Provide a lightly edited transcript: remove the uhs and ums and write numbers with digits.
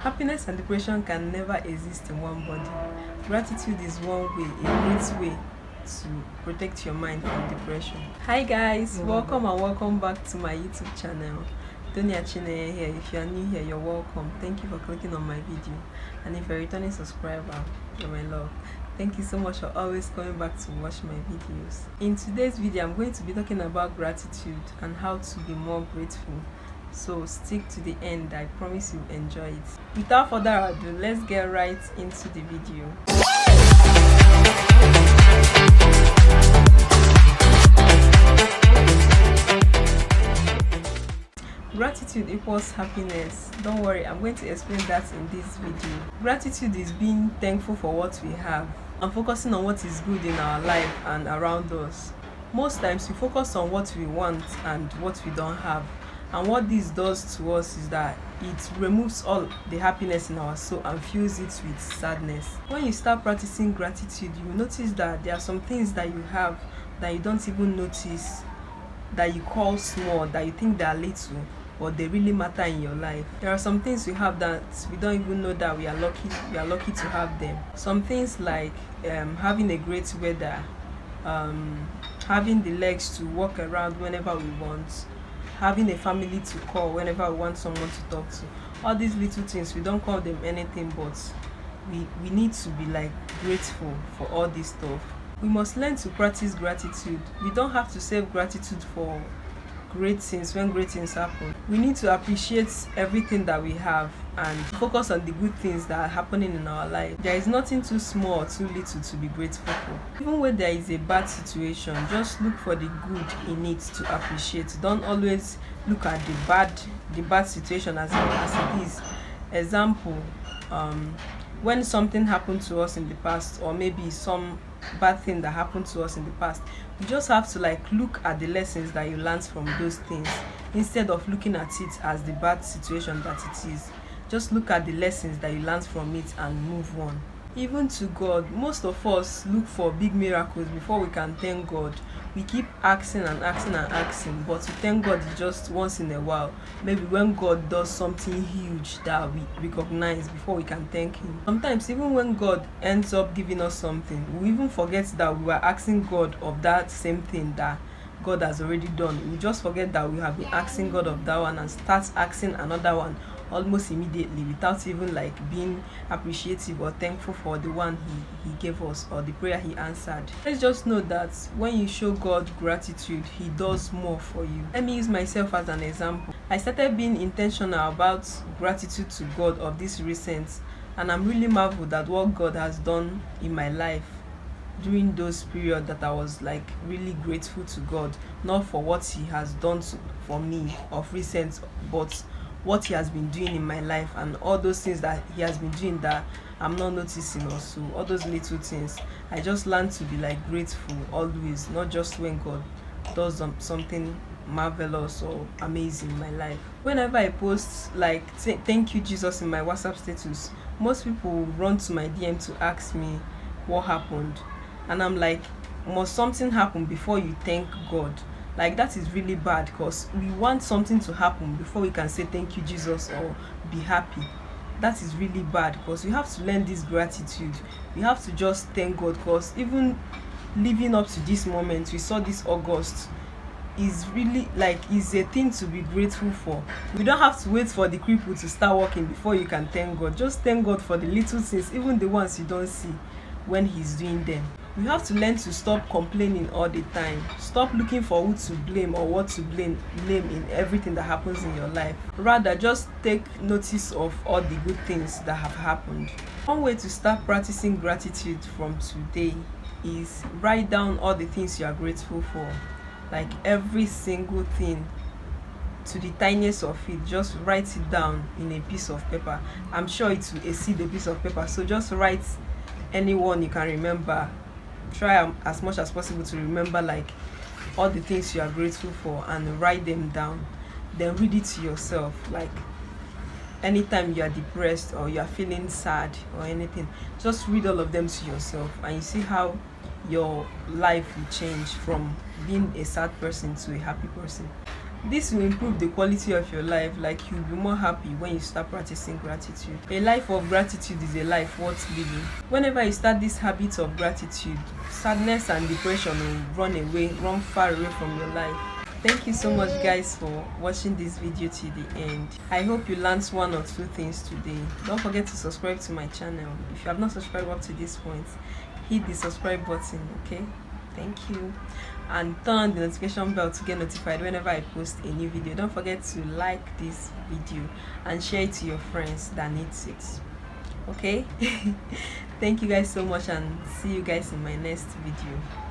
Happiness and depression can never exist in one body. Gratitude is one way, a great way to protect your mind from depression. Hi guys, welcome and welcome back to my YouTube channel. Tonia here. If you are new here, you're welcome. Thank you for clicking on my video. And if you're a returning subscriber, you're my love. Thank you so much for always coming back to watch my videos. In today's video, I'm going to be talking about gratitude and how to be more grateful. So stick to the end. I promise you'll enjoy it. Without further ado, let's get right into the video. Gratitude equals happiness. Don't worry, I'm going to explain that in this video. Gratitude is being thankful for what we have and focusing on what is good in our life and around us. Most times we focus on what we want and what we don't have. And what this does to us is that it removes all the happiness in our soul and fills it with sadness. When you start practicing gratitude, you will notice that there are some things that you have that you don't even notice, that you call small, that you think they are little, but they really matter in your life. There are some things we have that we don't even know that we are lucky to have them. Some things like having a great weather, having the legs to walk around whenever we want, having a family to call whenever we want someone to talk to. All these little things, we don't call them anything, but we need to be like grateful for all this stuff. We must learn to practice gratitude. We don't have to save gratitude for great things when great things happen. We need to appreciate everything that we have and focus on the good things that are happening in our life. There is nothing too small or too little to be grateful for. Even when there is a bad situation, just look for the good in it to appreciate. Don't always look at the bad situation as it is. Example, when something happened to us in the past, or maybe some bad thing that happened to us in the past, you just have to look at the lessons that you learned from those things instead of looking at it as the bad situation that it is. Just look at the lessons that you learned from it and move on. Even to God, most of us look for big miracles before we can thank God. We keep asking and asking and asking, but to thank God is just once in a while. Maybe when God does something huge that we recognize before we can thank Him. Sometimes even when God ends up giving us something, we even forget that we were asking God of that same thing that God has already done. We just forget that we have been asking God of that one and start asking another one almost immediately without even being appreciative or thankful for the one he gave us or the prayer he answered. Let's just know that when you show God gratitude, He does more for you. Let me use myself as an example. I started being intentional about gratitude to God of this recent, and I'm really marveled at what God has done in my life during those periods that I was really grateful to God, not for what He has done for me of recent, but what He has been doing in my life and all those things that He has been doing that I'm not noticing also. All those little things, I just learned to be grateful always, not just when God does something marvelous or amazing in my life. Whenever I post thank you Jesus in my WhatsApp status, most people will run to my DM to ask me what happened, and I'm like, must something happen before you thank God? That is really bad, because we want something to happen before we can say thank you Jesus or be happy. That is really bad, because we have to learn this gratitude. We have to just thank God, because even living up to this moment, we saw this August, is really is a thing to be grateful for. We don't have to wait for the cripple to start walking before you can thank God. Just thank God for the little things, even the ones you don't see when He's doing them. You have to learn to stop complaining all the time. Stop looking for who to blame or what to blame in everything that happens in your life. Rather, just take notice of all the good things that have happened. One way to start practicing gratitude from today is write down all the things you are grateful for. Every single thing, to the tiniest of it, just write it down in a piece of paper. I'm sure it will exceed a piece of paper, so just write anyone you can remember. Try as much as possible to remember all the things you are grateful for and write them down. Then read it to yourself. Anytime you are depressed or you are feeling sad or anything, just read all of them to yourself, and you see how your life will change from being a sad person to a happy person. This will improve the quality of your life. Like, you'll be more happy when you start practicing gratitude. A life of gratitude is a life worth living. Whenever you start this habit of gratitude, sadness and depression will run far away from your life. Thank you so much, guys, for watching this video to the end. I hope you learned one or two things today. Don't forget to subscribe to my channel. If you have not subscribed up to this point, hit the subscribe button. Okay, thank you, and turn on the notification bell to get notified whenever I post a new video. Don't forget to like this video and share it to your friends that needs it. Okay. Thank you guys so much, and see you guys in my next video.